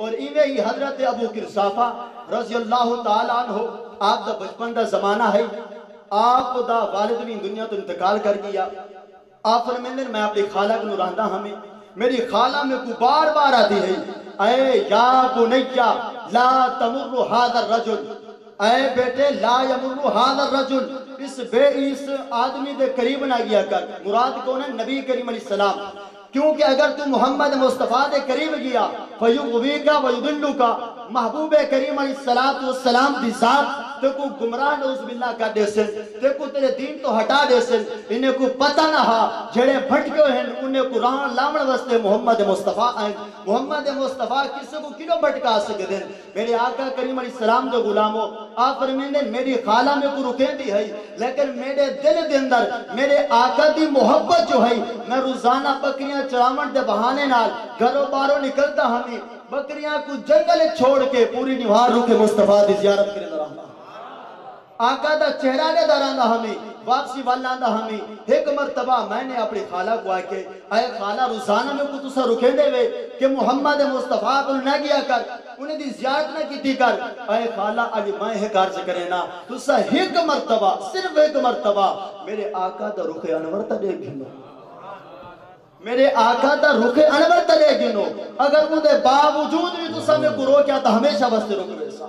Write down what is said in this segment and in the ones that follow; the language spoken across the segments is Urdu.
اور ایویں ہی حضرت ابو قرصافہ رضی اللہ تعالیٰ عنہ آپ دا بچپن دا زمانہ ہے، آپ دا والد بھی دنیا تو انتقال کر گیا. آپ فرمیندن میں اپنی خالہ کو نراندہ ہمیں، میری خالہ میں کو بار بار آتی ہے، اے یا بنیہ لا تمر هذا الرجل، اے بیٹے لا یمر هذا الرجل، اس آدمی دے قریب نہ گیا کر. مراد کون ہے؟ نبی کریم علیہ السلام. کیونکہ اگر تو محمد مصطفیٰ دے قریب گیا فیغویکا ویضلوکا، محبوب کریم علیہ السلام دی ذات تے کو گمراہ نعوذ باللہ کر دے سن، تے کو تیرے دین تو ہٹا دے سن. انہیں کو پتہ نہ ہا جڑے بھٹکے ہیں انہیں کو راہ لامن واسطے محمد مصطفیٰ آئیں. محمد مصطفیٰ کسی کو کیوں بھٹکا سکتے ہیں؟ میرے آقا کریم علیہ السلام دے غلاموں، آپ فرمیندے میری خالہ میں کو رکیں دی ہے، لیکن میرے دل دے اندر میرے آقا دی محبت جو ہے، میں روزانہ بکریاں چراون دے بہانے نال گھروں باروں نکلتا ہمیں، بکریاں کو جنگل چھوڑ کے پوری نوار روح کے مصطفیٰ دی زیارت کرے رہا. آقا دا چہرہ نے داراندہ ہمیں، واپسی والاندہ ہمیں. ایک مرتبہ میں نے اپنی خالہ کو آئے کہ اے خالہ روزانہ میں کو تسا رکھیں دے وے کہ محمد مصطفیٰ کو نہ گیا کر، انہیں دی زیارت نہ کی کر. اے خالہ علی میں ہے کار سے کرے نا تسا ایک مرتبہ، صرف ایک مرتبہ میرے آقا دا رخ انور تا دے گھنو، میرے آقا دا رخ انور تا دے گھنو. اگر مجھے باوجود بھی تسا میں کو رو کیا تا ہمیشہ بستے رکھ ویسا.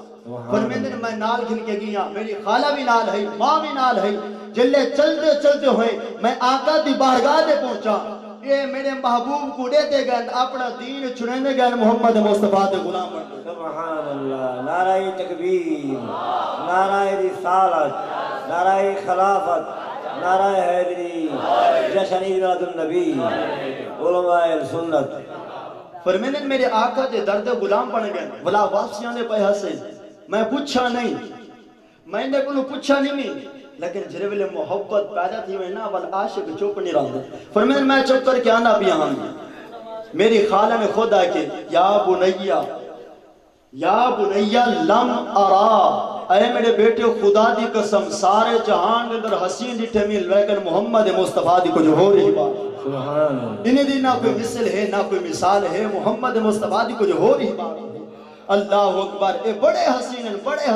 فرمیندن میں نال گھن کے گیا، میری خالہ بھی نال ہے، ماں بھی نال ہے. جلے چلتے چلتے ہوئے میں آقا دی بارگاہ دے پہنچا. یہ میرے محبوب کو دیتے گئے اپنا دین چنینے گئے محمد مصطفیٰ دے غلام بن. سبحان اللہ، نعرہ تکبیر، نعرہ رسالت، نعرہ خلافت، نعرہ حیدری، جشن میلاد النبی، علماء سنت. فرمیندن میرے آقا دے درد غلام بن گئے. بلا واپسیاں دے پہ ہسے میں پوچھا نہیں، میں نے کنو پوچھا نہیں، لیکن جرے ویلے محبت پیدا تھی میں نا وال عاشق چوپ نہیں رہا. فرمیندن میں چپ کر کے آنا بھی یہاں. میری خالہ نے خود آئے کہ یا بنیہ یا بنیہ لم ارا، اے میرے بیٹے خدا دی قسم سارے جہان کے اندر حسین ڈٹھے مل، لیکن محمد مصطفیٰ دی کو جو ہو رہی بات انہیں دی نہ کوئی مثل ہے نہ کوئی مثال ہے. محمد مصطفیٰ دی کو جو ہو رہی بات. اللہ اکبر، اے بڑے حسین بڑے